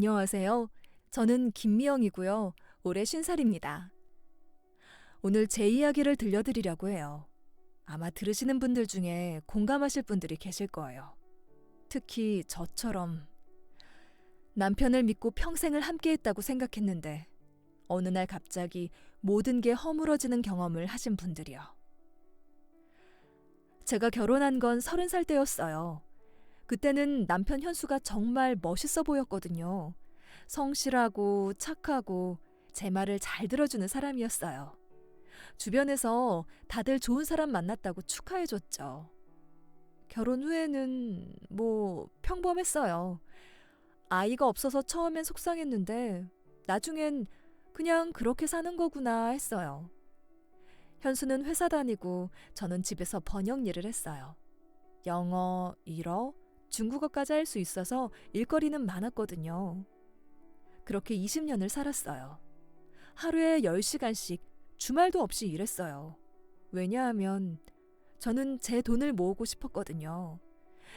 안녕하세요. 저는 김미영이고요. 올해 50살입니다. 오늘 제 이야기를 들려드리려고 해요. 아마 들으시는 분들 중에 공감하실 분들이 계실 거예요. 특히 저처럼 남편을 믿고 평생을 함께했다고 생각했는데 어느 날 갑자기 모든 게 허물어지는 경험을 하신 분들이요. 제가 결혼한 건 30살 때였어요. 그때는 남편 현수가 정말 멋있어 보였거든요. 성실하고 착하고 제 말을 잘 들어주는 사람이었어요. 주변에서 다들 좋은 사람 만났다고 축하해줬죠. 결혼 후에는 평범했어요. 아이가 없어서 처음엔 속상했는데 나중엔 그냥 그렇게 사는 거구나 했어요. 현수는 회사 다니고 저는 집에서 번역 일을 했어요. 영어, 일어, 중국어까지 할 수 있어서 일거리는 많았거든요. 그렇게 20년을 살았어요. 하루에 10시간씩 주말도 없이 일했어요. 왜냐하면 저는 제 돈을 모으고 싶었거든요.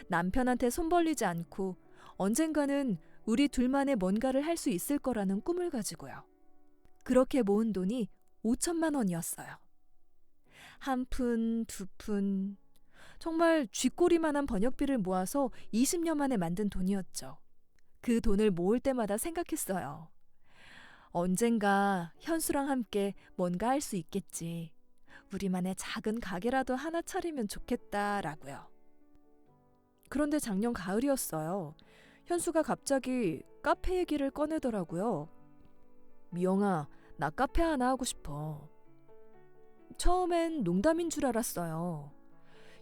남편한테 손 벌리지 않고 언젠가는 우리 둘만의 뭔가를 할 수 있을 거라는 꿈을 가지고요. 그렇게 모은 돈이 5천만 원이었어요. 한 푼, 두 푼, 정말 쥐꼬리만한 번역비를 모아서 20년 만에 만든 돈이었죠. 그 돈을 모을 때마다 생각했어요. 언젠가 현수랑 함께 뭔가 할 수 있겠지. 우리만의 작은 가게라도 하나 차리면 좋겠다라고요. 그런데 작년 가을이었어요. 현수가 갑자기 카페 얘기를 꺼내더라고요. 미영아, 나 카페 하나 하고 싶어. 처음엔 농담인 줄 알았어요.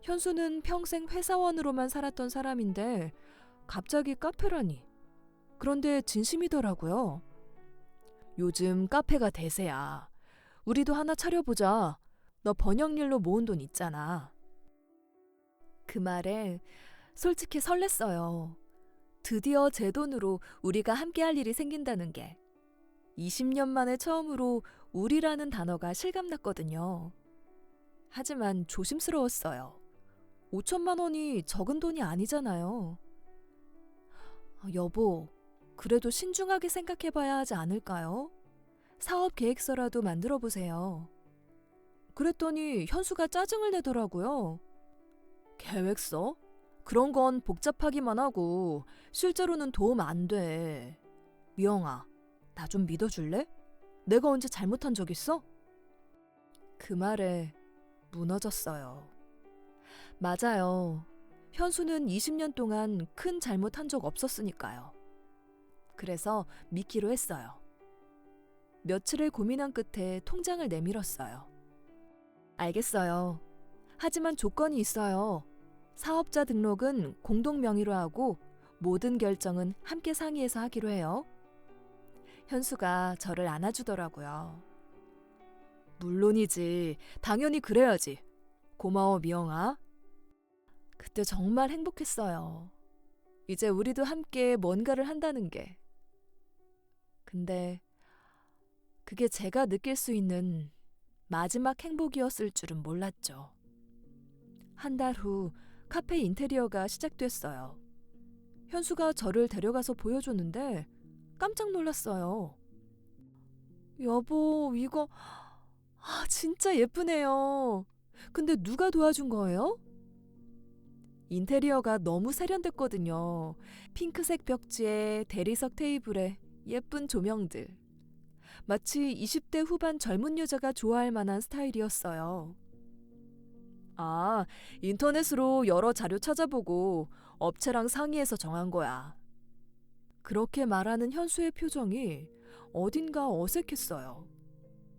현수는 평생 회사원으로만 살았던 사람인데 갑자기 카페라니. 그런데 진심이더라고요. 요즘 카페가 대세야. 우리도 하나 차려보자. 너 번역일로 모은 돈 있잖아. 그 말에 솔직히 설렜어요. 드디어 제 돈으로 우리가 함께 할 일이 생긴다는 게. 20년 만에 처음으로 우리라는 단어가 실감났거든요. 하지만 조심스러웠어요. 5천만 원이 적은 돈이 아니잖아요. 여보, 그래도 신중하게 생각해봐야 하지 않을까요? 사업 계획서라도 만들어 보세요. 그랬더니 현수가 짜증을 내더라고요. 계획서? 그런 건 복잡하기만 하고 실제로는 도움 안 돼. 미영아, 나 좀 믿어줄래? 내가 언제 잘못한 적 있어? 그 말에 무너졌어요. 맞아요. 현수는 20년 동안 큰 잘못한 적 없었으니까요. 그래서 믿기로 했어요. 며칠을 고민한 끝에 통장을 내밀었어요. 알겠어요. 하지만 조건이 있어요. 사업자 등록은 공동 명의로 하고 모든 결정은 함께 상의해서 하기로 해요. 현수가 저를 안아주더라고요. 물론이지. 당연히 그래야지. 고마워, 미영아. 그때 정말 행복했어요. 이제 우리도 함께 뭔가를 한다는 게. 근데 그게 제가 느낄 수 있는 마지막 행복이었을 줄은 몰랐죠. 한 달 후 카페 인테리어가 시작됐어요. 현수가 저를 데려가서 보여줬는데 깜짝 놀랐어요. 여보, 이거 진짜 예쁘네요. 근데 누가 도와준 거예요? 인테리어가 너무 세련됐거든요. 핑크색 벽지에 대리석 테이블에 예쁜 조명들. 마치 20대 후반 젊은 여자가 좋아할 만한 스타일이었어요. 아, 인터넷으로 여러 자료 찾아보고 업체랑 상의해서 정한 거야. 그렇게 말하는 현수의 표정이 어딘가 어색했어요.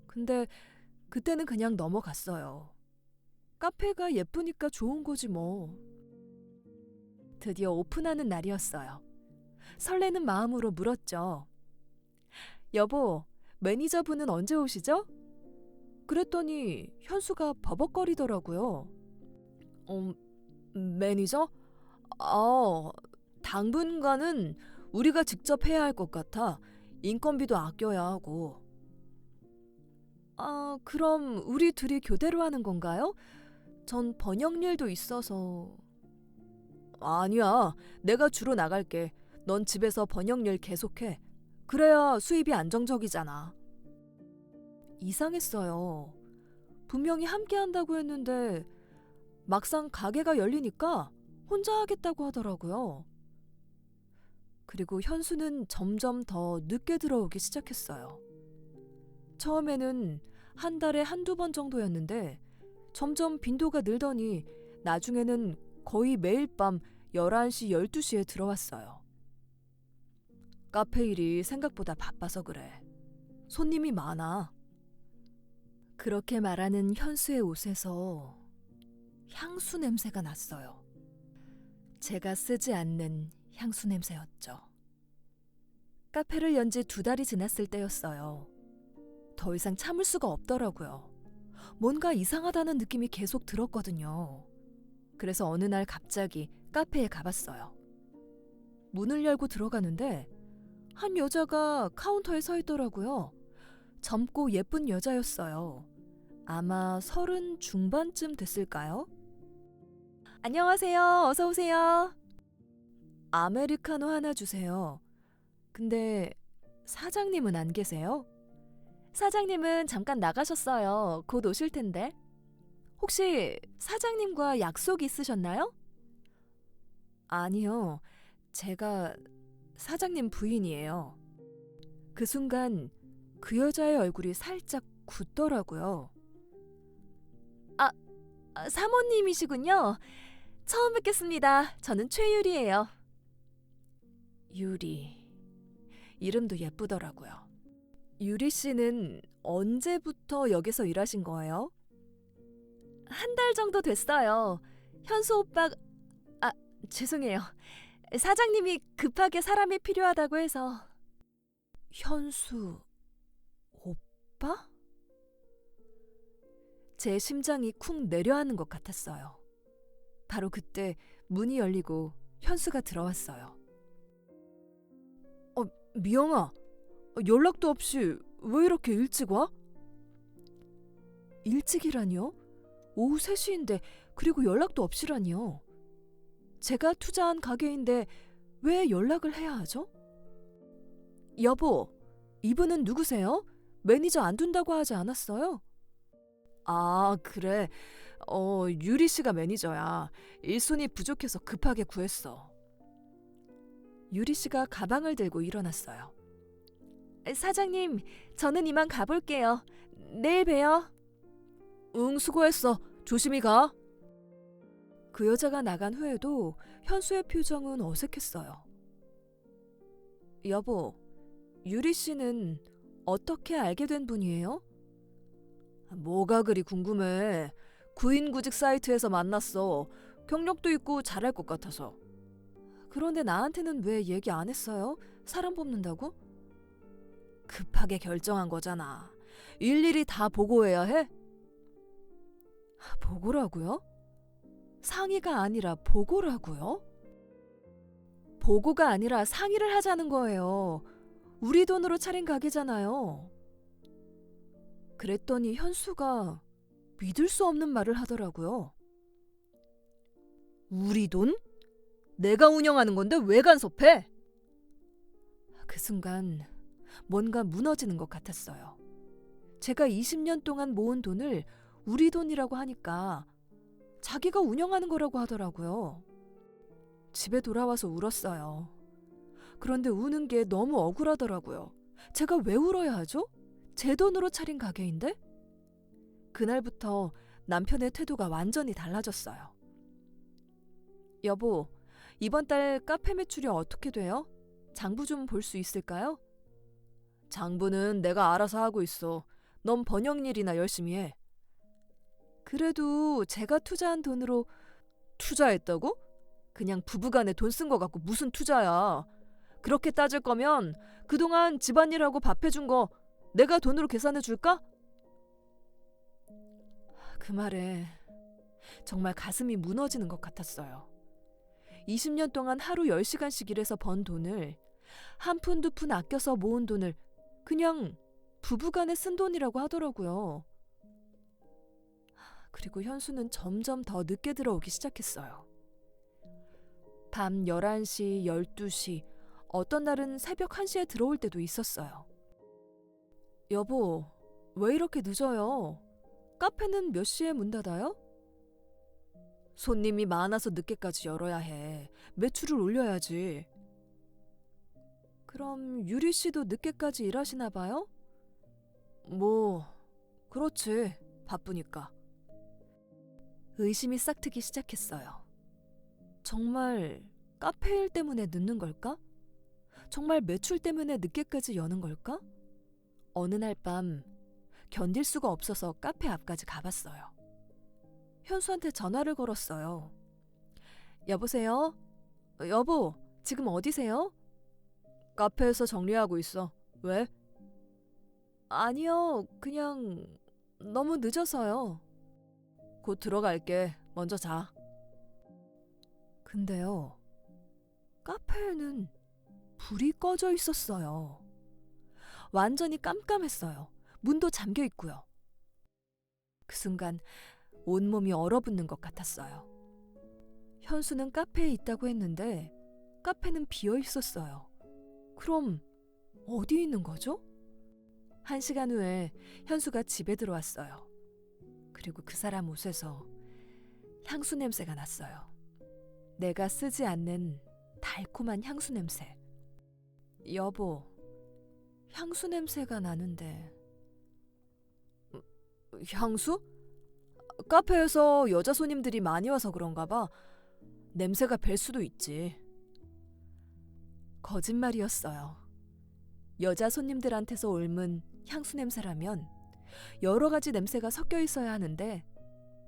근데 그때는 그냥 넘어갔어요. 카페가 예쁘니까 좋은 거지 뭐. 드디어 오픈하는 날이었어요. 설레는 마음으로 물었죠. 여보, 매니저분은 언제 오시죠? 그랬더니 현수가 버벅거리더라고요. 매니저? 당분간은 우리가 직접 해야 할 것 같아. 인건비도 아껴야 하고. 그럼 우리 둘이 교대로 하는 건가요? 전 번역 일도 있어서. 아니야, 내가 주로 나갈게. 넌 집에서 번역일 계속해. 그래야 수입이 안정적이잖아. 이상했어요. 분명히 함께 한다고 했는데 막상 가게가 열리니까 혼자 하겠다고 하더라고요. 그리고 현수는 점점 더 늦게 들어오기 시작했어요. 처음에는 한 달에 한두 번 정도였는데 점점 빈도가 늘더니 나중에는 거의 매일 밤 11시, 12시에 들어왔어요. 카페 일이 생각보다 바빠서 그래. 손님이 많아. 그렇게 말하는 현수의 옷에서 향수 냄새가 났어요. 제가 쓰지 않는 향수 냄새였죠. 카페를 연 지 2달이 지났을 때였어요. 더 이상 참을 수가 없더라고요. 뭔가 이상하다는 느낌이 계속 들었거든요. 그래서 어느 날 갑자기 카페에 가봤어요. 문을 열고 들어가는데 한 여자가 카운터에 서 있더라고요. 젊고 예쁜 여자였어요. 아마 30 중반쯤 됐을까요? 안녕하세요. 어서 오세요. 아메리카노 하나 주세요. 근데 사장님은 안 계세요? 사장님은 잠깐 나가셨어요. 곧 오실 텐데. 혹시 사장님과 약속 있으셨나요? 아니요. 제가 사장님 부인이에요. 그 순간 그 여자의 얼굴이 살짝 굳더라고요. 사모님이시군요. 처음 뵙겠습니다. 저는 최유리예요. 유리. 이름도 예쁘더라고요. 유리 씨는 언제부터 여기서 일하신 거예요? 한 달 정도 됐어요. 현수 오빠... 죄송해요. 사장님이 급하게 사람이 필요하다고 해서. 현수... 오빠? 제 심장이 쿵 내려앉는 것 같았어요. 바로 그때 문이 열리고 현수가 들어왔어요. 미영아, 연락도 없이 왜 이렇게 일찍 와? 일찍이라니요? 오후 3시인데 그리고 연락도 없이라니요. 제가 투자한 가게인데 왜 연락을 해야 하죠? 여보, 이분은 누구세요? 매니저 안 둔다고 하지 않았어요? 아, 그래. 유리 씨가 매니저야. 일손이 부족해서 급하게 구했어. 유리 씨가 가방을 들고 일어났어요. 사장님, 저는 이만 가볼게요. 내일 봬요. 응, 수고했어. 조심히 가. 그 여자가 나간 후에도 현수의 표정은 어색했어요. 여보, 유리 씨는 어떻게 알게 된 분이에요? 뭐가 그리 궁금해. 구인구직 사이트에서 만났어. 경력도 있고 잘할 것 같아서. 그런데 나한테는 왜 얘기 안 했어요? 사람 뽑는다고? 급하게 결정한 거잖아. 일일이 다 보고해야 해? 보고라고요? 상의가 아니라 보고라고요? 보고가 아니라 상의를 하자는 거예요. 우리 돈으로 차린 가게잖아요. 그랬더니 현수가 믿을 수 없는 말을 하더라고요. 우리 돈? 내가 운영하는 건데 왜 간섭해? 그 순간 뭔가 무너지는 것 같았어요. 제가 20년 동안 모은 돈을 우리 돈이라고 하니까 자기가 운영하는 거라고 하더라고요. 집에 돌아와서 울었어요. 그런데 우는 게 너무 억울하더라고요. 제가 왜 울어야 하죠? 제 돈으로 차린 가게인데? 그날부터 남편의 태도가 완전히 달라졌어요. 여보, 이번 달 카페 매출이 어떻게 돼요? 장부 좀 볼 수 있을까요? 장부는 내가 알아서 하고 있어. 넌 번역일이나 열심히 해. 그래도 제가 투자한 돈으로. 투자했다고? 그냥 부부간에 돈 쓴 거 갖고 무슨 투자야. 그렇게 따질 거면 그동안 집안일하고 밥 해준 거 내가 돈으로 계산해 줄까? 그 말에 정말 가슴이 무너지는 것 같았어요. 20년 동안 하루 10시간씩 일해서 번 돈을, 한 푼 두 푼 아껴서 모은 돈을 그냥 부부간에 쓴 돈이라고 하더라고요. 그리고 현수는 점점 더 늦게 들어오기 시작했어요. 밤 11시, 12시, 어떤 날은 새벽 1시에 들어올 때도 있었어요. 여보, 왜 이렇게 늦어요? 카페는 몇 시에 문 닫아요? 손님이 많아서 늦게까지 열어야 해. 매출을 올려야지. 그럼 유리 씨도 늦게까지 일하시나 봐요? 뭐, 그렇지. 바쁘니까. 의심이 싹트기 시작했어요. 정말 카페 일 때문에 늦는 걸까? 정말 매출 때문에 늦게까지 여는 걸까? 어느 날 밤 견딜 수가 없어서 카페 앞까지 가봤어요. 현수한테 전화를 걸었어요. 여보세요? 여보, 지금 어디세요? 카페에서 정리하고 있어. 왜? 아니요, 그냥 너무 늦어서요. 곧 들어갈게. 먼저 자. 근데요, 카페에는 불이 꺼져 있었어요. 완전히 깜깜했어요. 문도 잠겨 있고요. 그 순간 온몸이 얼어붙는 것 같았어요. 현수는 카페에 있다고 했는데 카페는 비어 있었어요. 그럼 어디 있는 거죠? 1시간 후에 현수가 집에 들어왔어요. 그리고 그 사람 옷에서 향수 냄새가 났어요. 내가 쓰지 않는 달콤한 향수 냄새. 여보, 향수 냄새가 나는데. 향수? 카페에서 여자 손님들이 많이 와서 그런가 봐. 냄새가 별 수도 있지. 거짓말이었어요. 여자 손님들한테서 옮은 향수 냄새라면 여러 가지 냄새가 섞여 있어야 하는데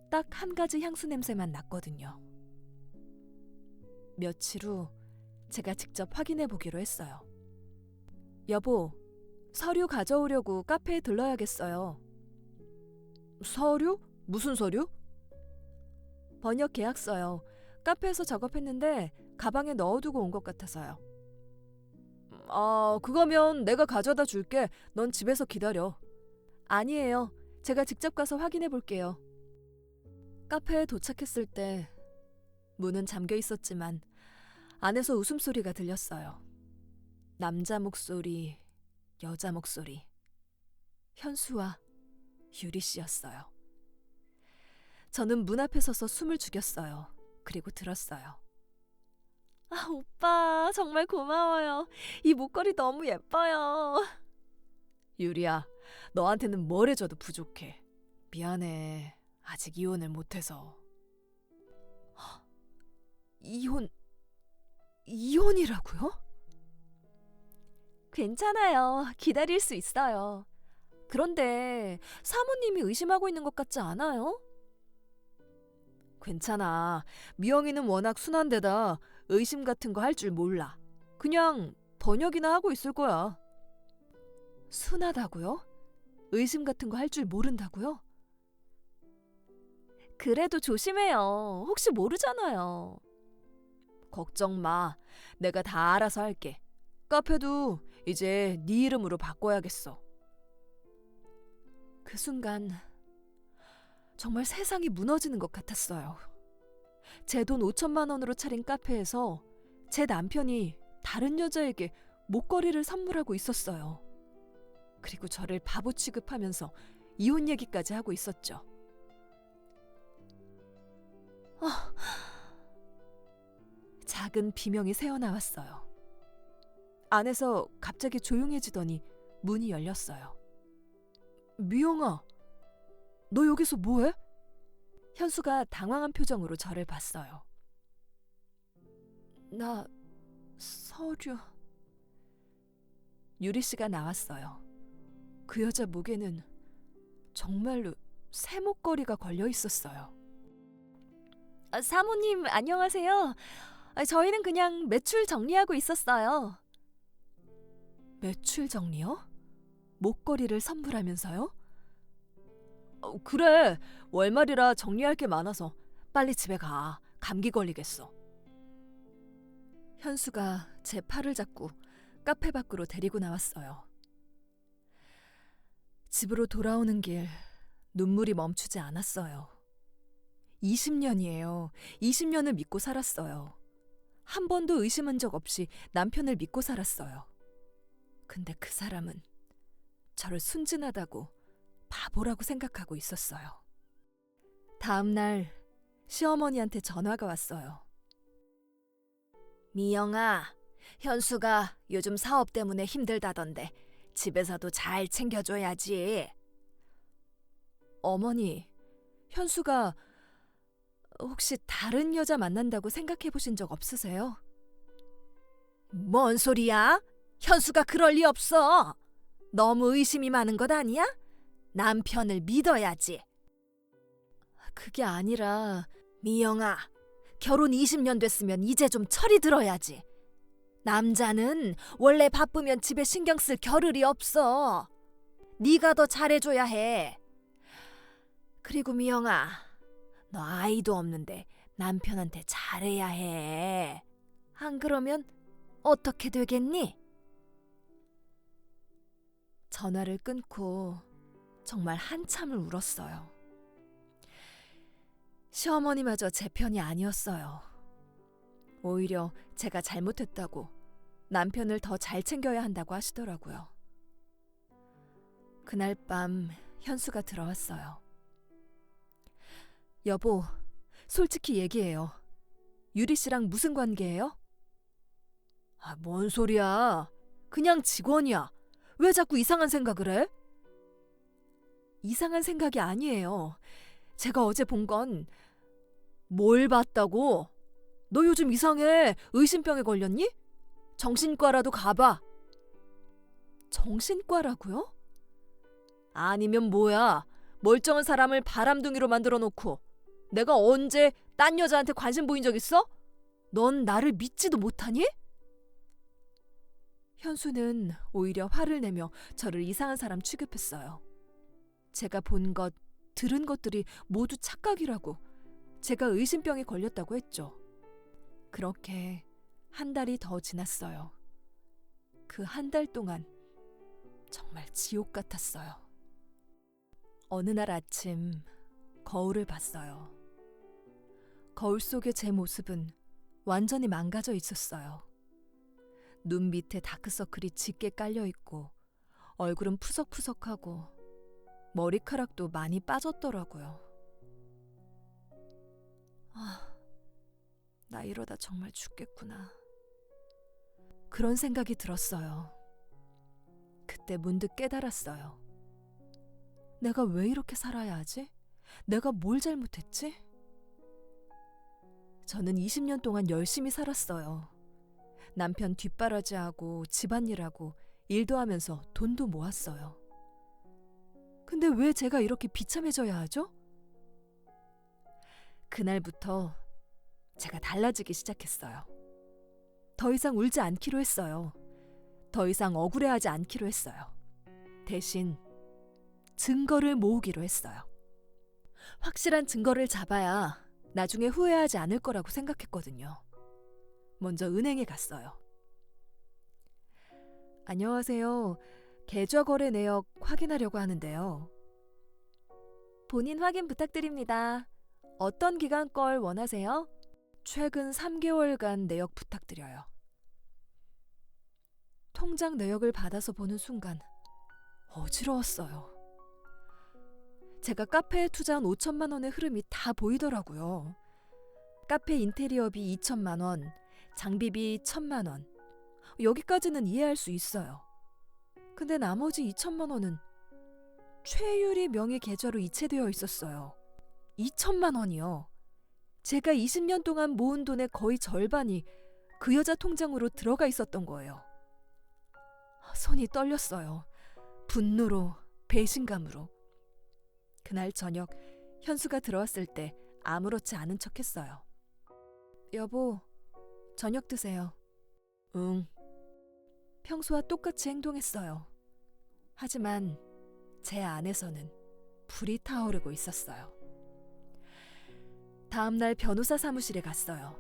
딱 한 가지 향수 냄새만 났거든요. 며칠 후 제가 직접 확인해 보기로 했어요. 여보, 서류 가져오려고 카페에 들러야겠어요. 서류? 무슨 서류? 번역 계약서요. 카페에서 작업했는데 가방에 넣어두고 온 것 같아서요. 그거면 내가 가져다 줄게. 넌 집에서 기다려. 아니에요. 제가 직접 가서 확인해 볼게요. 카페에 도착했을 때 문은 잠겨 있었지만 안에서 웃음소리가 들렸어요. 남자 목소리, 여자 목소리. 현수와 유리 씨였어요. 저는 문 앞에 서서 숨을 죽였어요. 그리고 들었어요. 아, 오빠 정말 고마워요. 이 목걸이 너무 예뻐요. 유리야, 너한테는 뭘 해줘도 부족해. 미안해. 아직 이혼을 못해서. 이혼이라고요? 괜찮아요. 기다릴 수 있어요. 그런데 사모님이 의심하고 있는 것 같지 않아요? 괜찮아. 미영이는 워낙 순한 데다 의심 같은 거 할 줄 몰라. 그냥 번역이나 하고 있을 거야. 순하다고요? 의심 같은 거 할 줄 모른다고요? 그래도 조심해요. 혹시 모르잖아요. 걱정 마. 내가 다 알아서 할게. 카페도 이제 네 이름으로 바꿔야겠어. 그 순간 정말 세상이 무너지는 것 같았어요. 제 돈 5천만 원으로 차린 카페에서 제 남편이 다른 여자에게 목걸이를 선물하고 있었어요. 그리고 저를 바보 취급하면서 이혼 얘기까지 하고 있었죠. 작은 비명이 새어나왔어요. 안에서 갑자기 조용해지더니 문이 열렸어요. 미영아, 너 여기서 뭐해? 현수가 당황한 표정으로 저를 봤어요. 나 서류... 유리 씨가 나왔어요. 그 여자 목에는 정말로 새 목걸이가 걸려 있었어요. 사모님 안녕하세요. 저희는 그냥 매출 정리하고 있었어요. 매출 정리요? 목걸이를 선물하면서요? 그래, 월말이라 정리할 게 많아서 빨리 집에 가. 감기 걸리겠어. 현수가 제 팔을 잡고 카페 밖으로 데리고 나왔어요. 집으로 돌아오는 길 눈물이 멈추지 않았어요. 20년이에요. 20년을 믿고 살았어요. 한 번도 의심한 적 없이 남편을 믿고 살았어요. 근데 그 사람은 저를 순진하다고 바보라고 생각하고 있었어요. 다음 날 시어머니한테 전화가 왔어요. 미영아, 현수가 요즘 사업 때문에 힘들다던데 집에서도 잘 챙겨줘야지. 어머니, 현수가 혹시 다른 여자 만난다고 생각해 보신 적 없으세요? 뭔 소리야? 현수가 그럴 리 없어. 너무 의심이 많은 것 아니야? 남편을 믿어야지. 그게 아니라 미영아, 결혼 20년 됐으면 이제 좀 철이 들어야지. 남자는 원래 바쁘면 집에 신경 쓸 겨를이 없어. 네가 더 잘해줘야 해. 그리고 미영아, 너 아이도 없는데 남편한테 잘해야 해. 안 그러면 어떻게 되겠니? 전화를 끊고 정말 한참을 울었어요. 시어머니마저 제 편이 아니었어요. 오히려 제가 잘못했다고 남편을 더 잘 챙겨야 한다고 하시더라고요. 그날 밤 현수가 들어왔어요. 여보, 솔직히 얘기해요. 유리 씨랑 무슨 관계예요? 뭔 소리야. 그냥 직원이야. 왜 자꾸 이상한 생각을 해? 이상한 생각이 아니에요. 제가 어제 본 건 뭘 봤다고? 너 요즘 이상해. 의심병에 걸렸니? 정신과라도 가봐. 정신과라고요? 아니면 뭐야. 멀쩡한 사람을 바람둥이로 만들어 놓고 내가 언제 딴 여자한테 관심 보인 적 있어? 넌 나를 믿지도 못하니? 현수는 오히려 화를 내며 저를 이상한 사람 취급했어요. 제가 본 것, 들은 것들이 모두 착각이라고 제가 의심병에 걸렸다고 했죠. 그렇게 한 달이 더 지났어요. 그 한 달 동안 정말 지옥 같았어요. 어느 날 아침 거울을 봤어요. 거울 속의 제 모습은 완전히 망가져 있었어요. 눈 밑에 다크서클이 짙게 깔려 있고 얼굴은 푸석푸석하고 머리카락도 많이 빠졌더라고요. 나 이러다 정말 죽겠구나. 그런 생각이 들었어요. 그때 문득 깨달았어요. 내가 왜 이렇게 살아야 하지? 내가 뭘 잘못했지? 저는 20년 동안 열심히 살았어요. 남편 뒷바라지하고 집안일하고 일도 하면서 돈도 모았어요. 근데 왜 제가 이렇게 비참해져야 하죠? 그날부터 제가 달라지기 시작했어요. 더 이상 울지 않기로 했어요. 더 이상 억울해하지 않기로 했어요. 대신 증거를 모으기로 했어요. 확실한 증거를 잡아야 나중에 후회하지 않을 거라고 생각했거든요. 먼저 은행에 갔어요. 안녕하세요. 계좌거래 내역 확인하려고 하는데요. 본인 확인 부탁드립니다. 어떤 기간 걸 원하세요? 최근 3개월간 내역 부탁드려요. 통장 내역을 받아서 보는 순간 어지러웠어요. 제가 카페에 투자한 5천만 원의 흐름이 다 보이더라고요. 카페 인테리어비 2천만 원, 장비비 1천만 원. 여기까지는 이해할 수 있어요. 근데 나머지 2천만 원은 최유리 명의 계좌로 이체되어 있었어요. 2천만 원이요. 제가 20년 동안 모은 돈의 거의 절반이 그 여자 통장으로 들어가 있었던 거예요. 손이 떨렸어요. 분노로, 배신감으로. 그날 저녁 현수가 들어왔을 때 아무렇지 않은 척했어요. 여보, 저녁 드세요. 응. 평소와 똑같이 행동했어요. 하지만 제 안에서는 불이 타오르고 있었어요. 다음 날 변호사 사무실에 갔어요.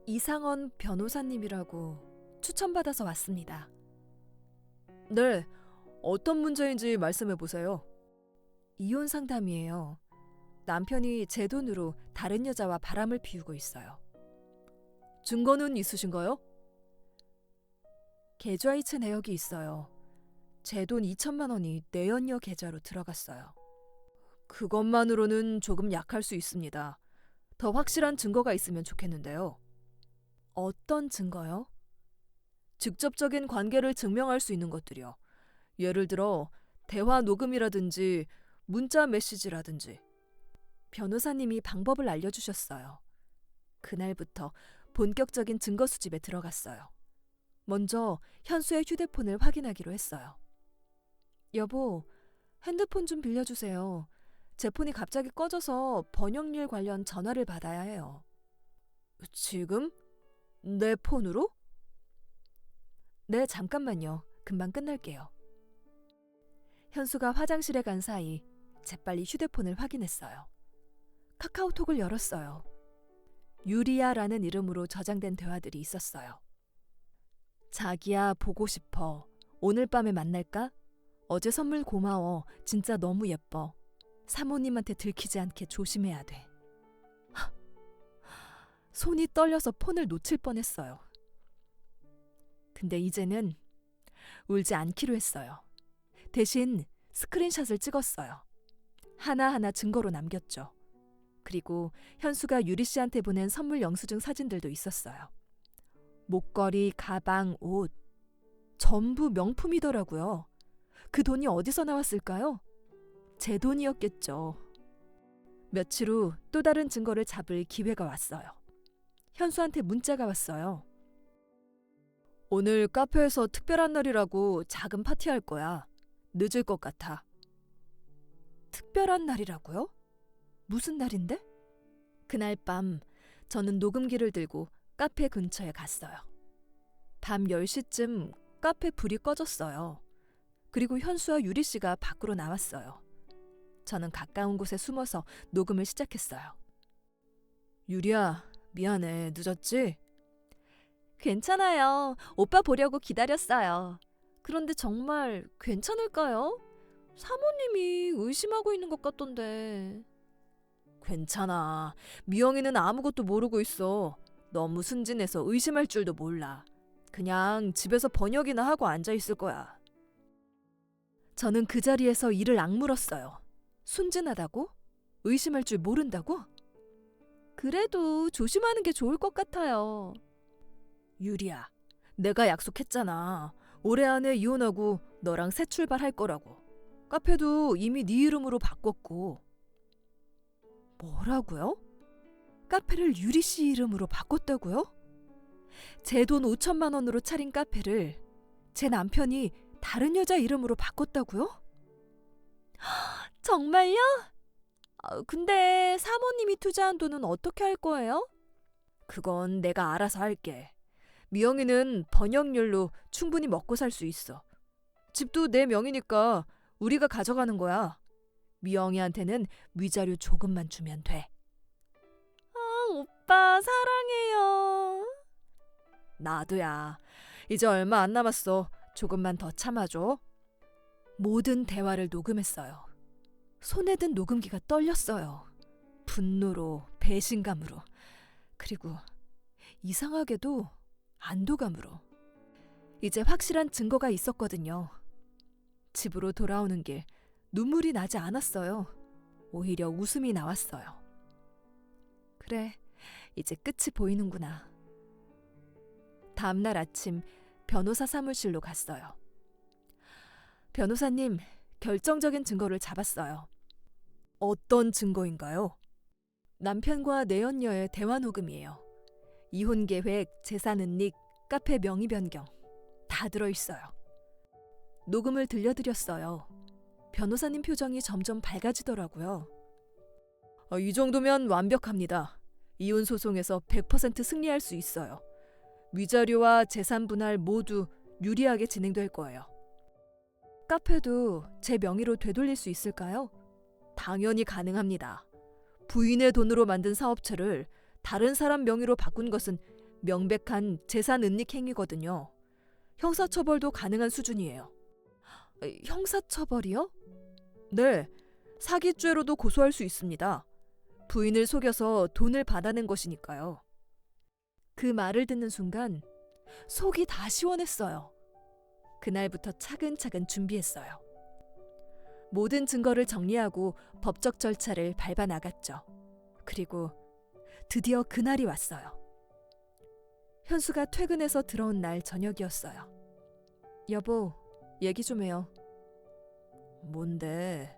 이상원 변호사님이라고 추천받아서 왔습니다. 네, 어떤 문제인지 말씀해 보세요. 이혼 상담이에요. 남편이 제 돈으로 다른 여자와 바람을 피우고 있어요. 증거는 있으신가요? 계좌이체 내역이 있어요. 제 돈 2천만 원이 내연녀 계좌로 들어갔어요. 그것만으로는 조금 약할 수 있습니다. 더 확실한 증거가 있으면 좋겠는데요. 어떤 증거요? 직접적인 관계를 증명할 수 있는 것들이요. 예를 들어 대화 녹음이라든지 문자 메시지라든지. 변호사님이 방법을 알려주셨어요. 그날부터 본격적인 증거 수집에 들어갔어요. 먼저 현수의 휴대폰을 확인하기로 했어요. 여보, 핸드폰 좀 빌려주세요. 제 폰이 갑자기 꺼져서 번역일 관련 전화를 받아야 해요. 지금? 내 폰으로? 네, 잠깐만요. 금방 끝날게요. 현수가 화장실에 간 사이 재빨리 휴대폰을 확인했어요. 카카오톡을 열었어요. 유리아라는 이름으로 저장된 대화들이 있었어요. 자기야, 보고 싶어. 오늘 밤에 만날까? 어제 선물 고마워. 진짜 너무 예뻐. 사모님한테 들키지 않게 조심해야 돼. 손이 떨려서 폰을 놓칠 뻔했어요. 근데 이제는 울지 않기로 했어요. 대신 스크린샷을 찍었어요. 하나하나 증거로 남겼죠. 그리고 현수가 유리 씨한테 보낸 선물 영수증 사진들도 있었어요. 목걸이, 가방, 옷 전부 명품이더라고요. 그 돈이 어디서 나왔을까요? 제 돈이었겠죠. 며칠 후 또 다른 증거를 잡을 기회가 왔어요. 현수한테 문자가 왔어요. 오늘 카페에서 특별한 날이라고 작은 파티할 거야. 늦을 것 같아. 특별한 날이라고요? 무슨 날인데? 그날 밤 저는 녹음기를 들고 카페 근처에 갔어요. 밤 10시쯤 카페 불이 꺼졌어요. 그리고 현수와 유리 씨가 밖으로 나왔어요. 저는 가까운 곳에 숨어서 녹음을 시작했어요. 유리야, 미안해. 늦었지? 괜찮아요. 오빠 보려고 기다렸어요. 그런데 정말 괜찮을까요? 사모님이 의심하고 있는 것 같던데. 괜찮아. 미영이는 아무것도 모르고 있어. 너무 순진해서 의심할 줄도 몰라. 그냥 집에서 번역이나 하고 앉아있을 거야. 저는 그 자리에서 이를 악물었어요. 순진하다고? 의심할 줄 모른다고? 그래도 조심하는 게 좋을 것 같아요. 유리야, 내가 약속했잖아. 올해 안에 이혼하고 너랑 새 출발할 거라고. 카페도 이미 네 이름으로 바꿨고. 뭐라고요? 카페를 유리 씨 이름으로 바꿨다고요? 제 돈 5천만 원으로 차린 카페를 제 남편이 다른 여자 이름으로 바꿨다고요? 정말요? 근데 사모님이 투자한 돈은 어떻게 할 거예요? 그건 내가 알아서 할게. 미영이는 번역률로 충분히 먹고 살 수 있어. 집도 내 명이니까 우리가 가져가는 거야. 미영이한테는 위자료 조금만 주면 돼. 오빠 사랑해요. 나도야. 이제 얼마 안 남았어. 조금만 더 참아줘. 모든 대화를 녹음했어요. 손에 든 녹음기가 떨렸어요. 분노로, 배신감으로, 그리고 이상하게도 안도감으로. 이제 확실한 증거가 있었거든요. 집으로 돌아오는 길 눈물이 나지 않았어요. 오히려 웃음이 나왔어요. 그래, 이제 끝이 보이는구나. 다음날 아침 변호사 사무실로 갔어요. 변호사님, 결정적인 증거를 잡았어요. 어떤 증거인가요? 남편과 내연녀의 대화 녹음이에요. 이혼 계획, 재산 은닉, 카페 명의 변경 다 들어있어요. 녹음을 들려드렸어요. 변호사님 표정이 점점 밝아지더라고요. 이 정도면 완벽합니다. 이혼 소송에서 100% 승리할 수 있어요. 위자료와 재산 분할 모두 유리하게 진행될 거예요. 카페도 제 명의로 되돌릴 수 있을까요? 당연히 가능합니다. 부인의 돈으로 만든 사업체를 다른 사람 명의로 바꾼 것은 명백한 재산 은닉 행위거든요. 형사처벌도 가능한 수준이에요. 형사처벌이요? 네, 사기죄로도 고소할 수 있습니다. 부인을 속여서 돈을 받아낸 것이니까요. 그 말을 듣는 순간 속이 다 시원했어요. 그날부터 차근차근 준비했어요. 모든 증거를 정리하고 법적 절차를 밟아 나갔죠. 그리고 드디어 그날이 왔어요. 현수가 퇴근해서 들어온 날 저녁이었어요. 여보, 얘기 좀 해요. 뭔데?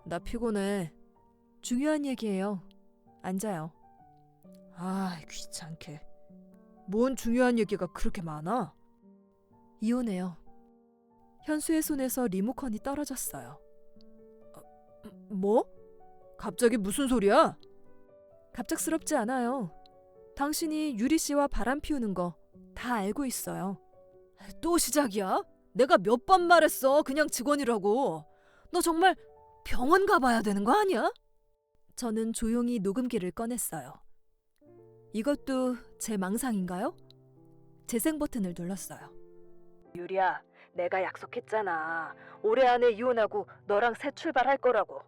나 피곤해. 중요한 얘기예요. 앉아요. 아, 귀찮게. 뭔 중요한 얘기가 그렇게 많아? 이혼해요. 현수의 손에서 리모컨이 떨어졌어요. 뭐? 갑자기 무슨 소리야? 갑작스럽지 않아요. 당신이 유리 씨와 바람 피우는 거 다 알고 있어요. 또 시작이야? 내가 몇 번 말했어. 그냥 직원이라고. 너 정말 병원 가봐야 되는 거 아니야? 저는 조용히 녹음기를 꺼냈어요. 이것도 제 망상인가요? 재생 버튼을 눌렀어요. 유리야, 내가 약속했잖아. 올해 안에 이혼하고 너랑 새 출발할 거라고.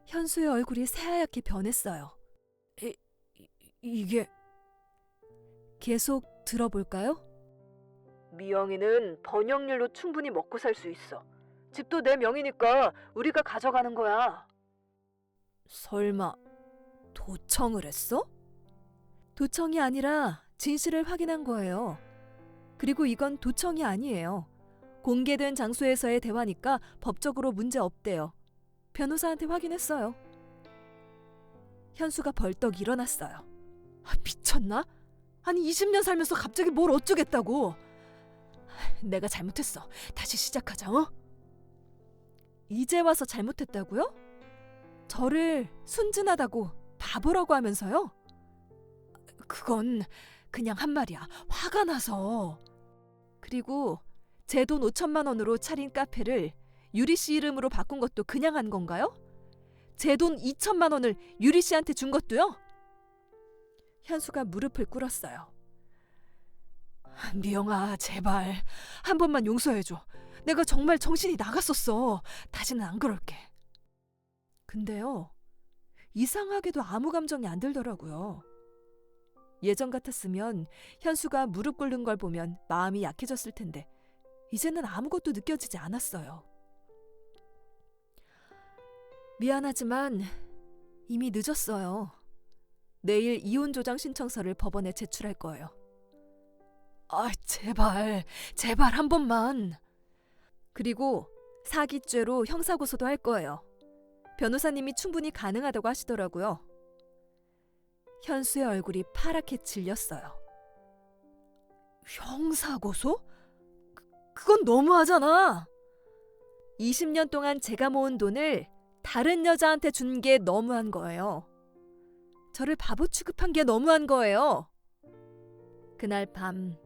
현수의 얼굴이 새하얗게 변했어요. 이게... 계속 들어볼까요? 미영이는 번영률로 충분히 먹고 살 수 있어. 집도 내 명이니까 우리가 가져가는 거야. 설마 도청을 했어? 도청이 아니라 진실을 확인한 거예요. 그리고 이건 도청이 아니에요. 공개된 장소에서의 대화니까 법적으로 문제 없대요. 변호사한테 확인했어요. 현수가 벌떡 일어났어요. 미쳤나? 아니 20년 살면서 갑자기 뭘 어쩌겠다고. 내가 잘못했어. 다시 시작하자. 이제 와서 잘못했다고요? 저를 순진하다고 바보라고 하면서요? 그건 그냥 한 말이야. 화가 나서. 그리고 제 돈 5천만 원으로 차린 카페를 유리 씨 이름으로 바꾼 것도 그냥 한 건가요? 제 돈 2천만 원을 유리 씨한테 준 것도요? 현수가 무릎을 꿇었어요. 미영아, 제발 한 번만 용서해줘. 내가 정말 정신이 나갔었어. 다시는 안 그럴게. 근데요, 이상하게도 아무 감정이 안 들더라고요. 예전 같았으면 현수가 무릎 꿇는 걸 보면 마음이 약해졌을 텐데 이제는 아무것도 느껴지지 않았어요. 미안하지만 이미 늦었어요. 내일 이혼 조장 신청서를 법원에 제출할 거예요. 제발 한 번만. 그리고 사기죄로 형사고소도 할 거예요. 변호사님이 충분히 가능하다고 하시더라고요. 현수의 얼굴이 파랗게 질렸어요. 형사고소? 그건 너무하잖아. 20년 동안 제가 모은 돈을 다른 여자한테 준 게 너무한 거예요. 저를 바보 취급한 게 너무한 거예요. 그날 밤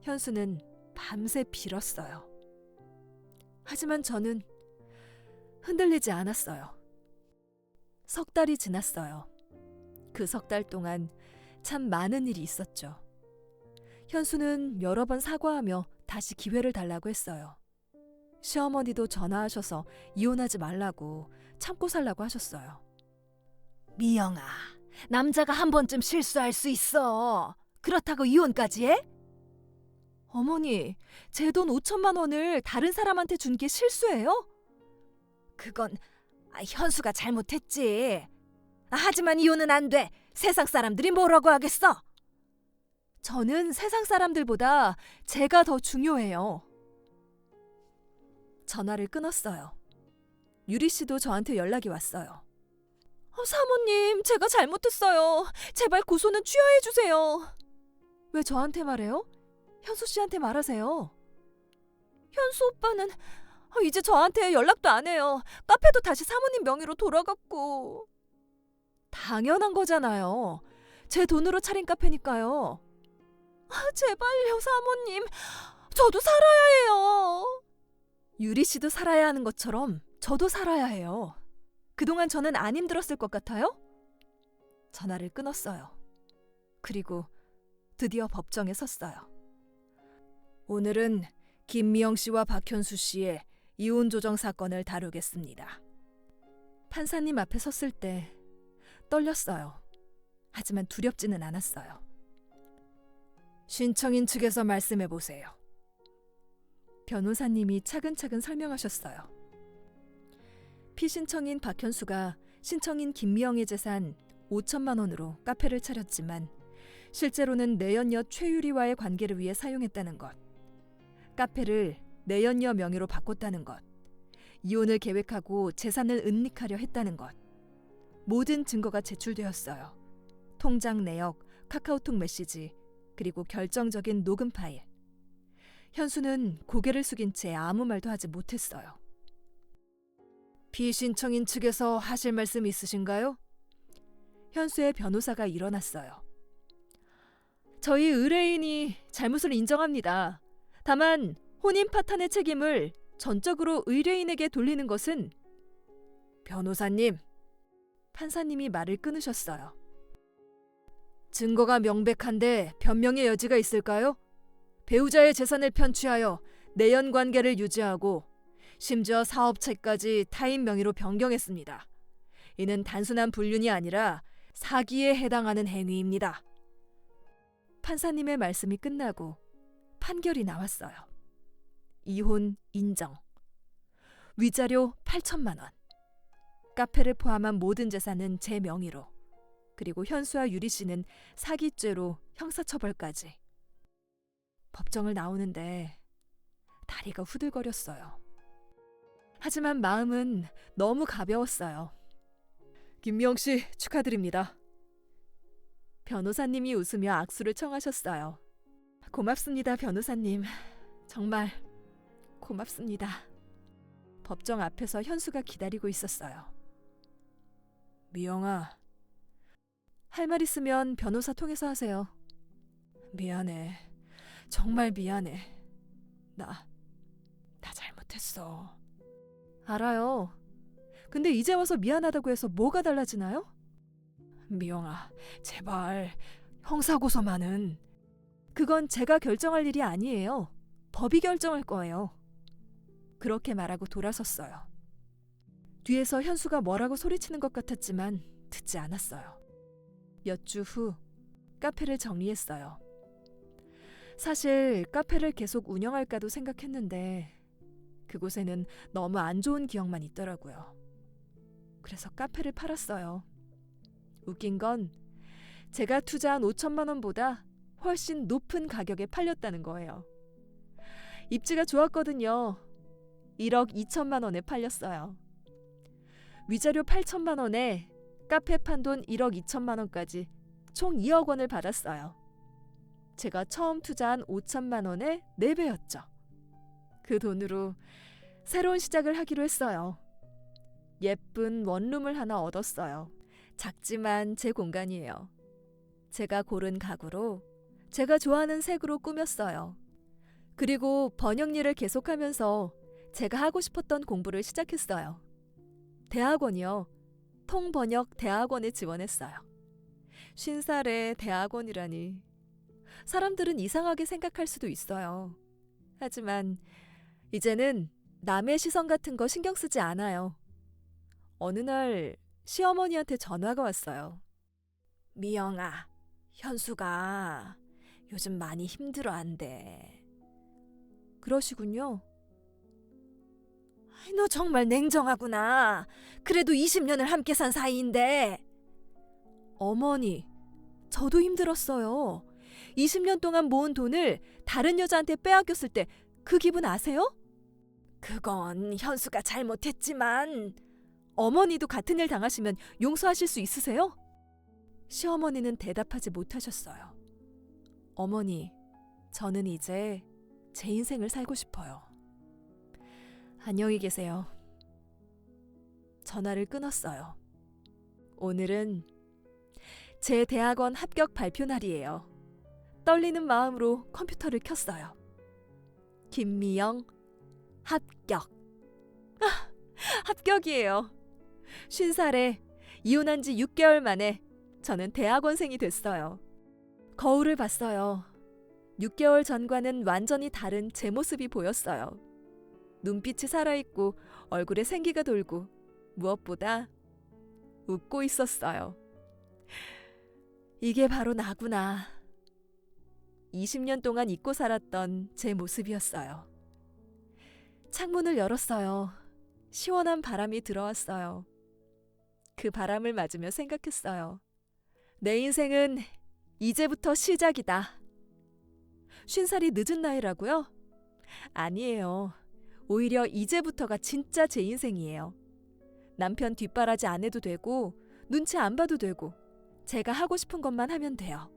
현수는 밤새 빌었어요. 하지만 저는 흔들리지 않았어요. 석 달이 지났어요. 그 석 달 동안 참 많은 일이 있었죠. 현수는 여러 번 사과하며 다시 기회를 달라고 했어요. 시어머니도 전화하셔서 이혼하지 말라고 참고 살라고 하셨어요. 미영아, 남자가 한 번쯤 실수할 수 있어. 그렇다고 이혼까지 해? 어머니, 제 돈 5천만 원을 다른 사람한테 준 게 실수예요? 그건 현수가 잘못했지. 하지만 이혼은 안 돼. 세상 사람들이 뭐라고 하겠어? 저는 세상 사람들보다 제가 더 중요해요. 전화를 끊었어요. 유리 씨도 저한테 연락이 왔어요. 사모님, 제가 잘못했어요. 제발 고소는 취하해 주세요. 왜 저한테 말해요? 현수 씨한테 말하세요. 현수 오빠는 이제 저한테 연락도 안 해요. 카페도 다시 사모님 명의로 돌아갔고. 당연한 거잖아요. 제 돈으로 차린 카페니까요. 제발요, 사모님. 저도 살아야 해요. 유리 씨도 살아야 하는 것처럼 저도 살아야 해요. 그동안 저는 안 힘들었을 것 같아요? 전화를 끊었어요. 그리고 드디어 법정에 섰어요. 오늘은 김미영 씨와 박현수 씨의 이혼 조정 사건을 다루겠습니다. 판사님 앞에 섰을 때 떨렸어요. 하지만 두렵지는 않았어요. 신청인 측에서 말씀해 보세요. 변호사님이 차근차근 설명하셨어요. 피신청인 박현수가 신청인 김미영의 재산 5천만 원으로 카페를 차렸지만 실제로는 내연녀 최유리와의 관계를 위해 사용했다는 것, 카페를 내연녀 명의로 바꿨다는 것, 이혼을 계획하고 재산을 은닉하려 했다는 것, 모든 증거가 제출되었어요. 통장 내역, 카카오톡 메시지, 그리고 결정적인 녹음 파일. 현수는 고개를 숙인 채 아무 말도 하지 못했어요. 피신청인 측에서 하실 말씀 있으신가요? 현수의 변호사가 일어났어요. 저희 의뢰인이 잘못을 인정합니다. 다만 혼인 파탄의 책임을 전적으로 의뢰인에게 돌리는 것은 변호사님, 판사님이 말을 끊으셨어요. 증거가 명백한데 변명의 여지가 있을까요? 배우자의 재산을 편취하여 내연 관계를 유지하고 심지어 사업체까지 타인 명의로 변경했습니다. 이는 단순한 불륜이 아니라 사기에 해당하는 행위입니다. 판사님의 말씀이 끝나고 판결이 나왔어요. 이혼 인정. 위자료 8천만 원. 카페를 포함한 모든 재산은 제 명의로. 그리고 현수와 유리 씨는 사기죄로 형사처벌까지. 법정을 나오는데 다리가 후들거렸어요. 하지만 마음은 너무 가벼웠어요. 김미영 씨 축하드립니다. 변호사님이 웃으며 악수를 청하셨어요. 고맙습니다, 변호사님. 정말 고맙습니다. 법정 앞에서 현수가 기다리고 있었어요. 미영아, 할 말 있으면 변호사 통해서 하세요. 미안해. 정말 미안해. 나 잘못했어. 알아요. 근데 이제 와서 미안하다고 해서 뭐가 달라지나요? 미영아, 제발 형사고소만은. 그건 제가 결정할 일이 아니에요. 법이 결정할 거예요. 그렇게 말하고 돌아섰어요. 뒤에서 현수가 뭐라고 소리치는 것 같았지만 듣지 않았어요. 몇 주 후 카페를 정리했어요. 사실 카페를 계속 운영할까도 생각했는데 그곳에는 너무 안 좋은 기억만 있더라고요. 그래서 카페를 팔았어요. 웃긴 건 제가 투자한 5천만 원보다 훨씬 높은 가격에 팔렸다는 거예요. 입지가 좋았거든요. 1억 2천만 원에 팔렸어요. 위자료 8천만 원에 카페 판 돈 1억 2천만 원까지 총 2억 원을 받았어요. 제가 처음 투자한 5천만 원의 4배였죠. 그 돈으로 새로운 시작을 하기로 했어요. 예쁜 원룸을 하나 얻었어요. 작지만 제 공간이에요. 제가 고른 가구로 제가 좋아하는 색으로 꾸몄어요. 그리고 번역 일을 계속하면서 제가 하고 싶었던 공부를 시작했어요. 대학원이요. 통번역 대학원에 지원했어요. 50살에 대학원이라니. 사람들은 이상하게 생각할 수도 있어요. 하지만 이제는 남의 시선 같은 거 신경 쓰지 않아요. 어느 날 시어머니한테 전화가 왔어요. 미영아, 현수가 요즘 많이 힘들어한대. 그러시군요. 너 정말 냉정하구나. 그래도 20년을 함께 산 사이인데. 어머니, 저도 힘들었어요. 20년 동안 모은 돈을 다른 여자한테 빼앗겼을 때 그 기분 아세요? 그건 현수가 잘못했지만. 어머니도 같은 일 당하시면 용서하실 수 있으세요? 시어머니는 대답하지 못하셨어요. 어머니, 저는 이제 제 인생을 살고 싶어요. 안녕히 계세요. 전화를 끊었어요. 오늘은 제 대학원 합격 발표 날이에요. 떨리는 마음으로 컴퓨터를 켰어요. 김미영 합격. 합격이에요. 50살에 이혼한 지 6개월 만에 저는 대학원생이 됐어요. 거울을 봤어요. 6개월 전과는 완전히 다른 제 모습이 보였어요. 눈빛이 살아있고 얼굴에 생기가 돌고 무엇보다 웃고 있었어요. 이게 바로 나구나. 20년 동안 잊고 살았던 제 모습이었어요. 창문을 열었어요. 시원한 바람이 들어왔어요. 그 바람을 맞으며 생각했어요. 내 인생은 이제부터 시작이다. 50살이 늦은 나이라고요? 아니에요. 오히려 이제부터가 진짜 제 인생이에요. 남편 뒷바라지 안 해도 되고 눈치 안 봐도 되고 제가 하고 싶은 것만 하면 돼요.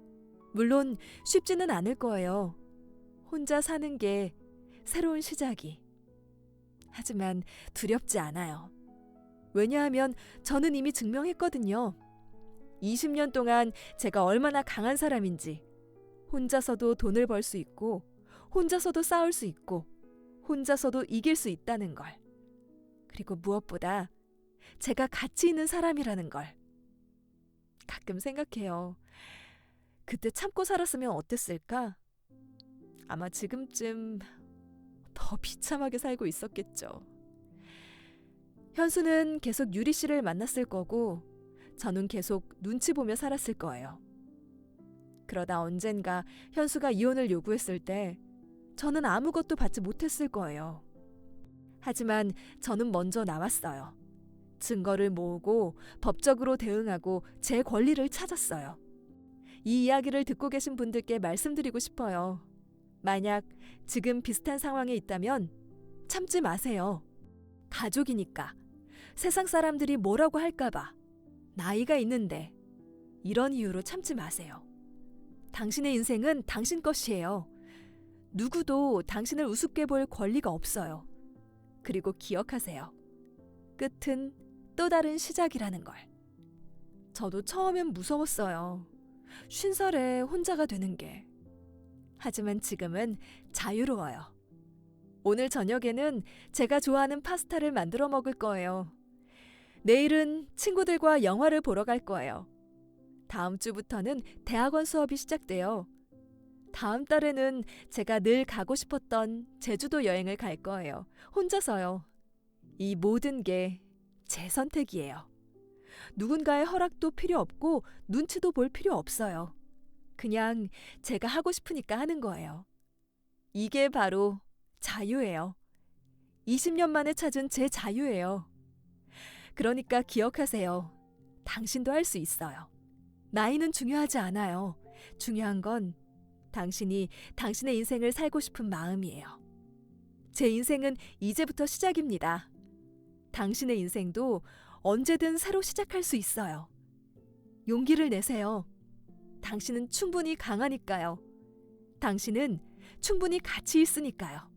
물론 쉽지는 않을 거예요. 혼자 사는 게 새로운 시작이. 하지만 두렵지 않아요. 왜냐하면 저는 이미 증명했거든요. 20년 동안 제가 얼마나 강한 사람인지, 혼자서도 돈을 벌 수 있고, 혼자서도 싸울 수 있고, 혼자서도 이길 수 있다는 걸. 그리고 무엇보다 제가 가치 있는 사람이라는 걸. 가끔 생각해요. 그때 참고 살았으면 어땠을까? 아마 지금쯤 더 비참하게 살고 있었겠죠. 현수는 계속 유리 씨를 만났을 거고 저는 계속 눈치 보며 살았을 거예요. 그러다 언젠가 현수가 이혼을 요구했을 때 저는 아무것도 받지 못했을 거예요. 하지만 저는 먼저 나왔어요. 증거를 모으고 법적으로 대응하고 제 권리를 찾았어요. 이 이야기를 듣고 계신 분들께 말씀드리고 싶어요. 만약 지금 비슷한 상황에 있다면 참지 마세요. 가족이니까. 세상 사람들이 뭐라고 할까봐. 나이가 있는데. 이런 이유로 참지 마세요. 당신의 인생은 당신 것이에요. 누구도 당신을 우습게 볼 권리가 없어요. 그리고 기억하세요. 끝은 또 다른 시작이라는 걸. 저도 처음엔 무서웠어요. 50살에 혼자가 되는 게. 하지만 지금은 자유로워요. 오늘 저녁에는 제가 좋아하는 파스타를 만들어 먹을 거예요. 내일은 친구들과 영화를 보러 갈 거예요. 다음 주부터는 대학원 수업이 시작돼요. 다음 달에는 제가 늘 가고 싶었던 제주도 여행을 갈 거예요. 혼자서요. 이 모든 게 제 선택이에요. 누군가의 허락도 필요 없고 눈치도 볼 필요 없어요. 그냥 제가 하고 싶으니까 하는 거예요. 이게 바로 자유예요. 20년 만에 찾은 제 자유예요. 그러니까 기억하세요. 당신도 할 수 있어요. 나이는 중요하지 않아요. 중요한 건 당신이 당신의 인생을 살고 싶은 마음이에요. 제 인생은 이제부터 시작입니다. 당신의 인생도 언제든 새로 시작할 수 있어요. 용기를 내세요. 당신은 충분히 강하니까요. 당신은 충분히 가치 있으니까요.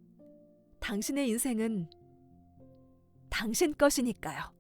당신의 인생은 당신 것이니까요.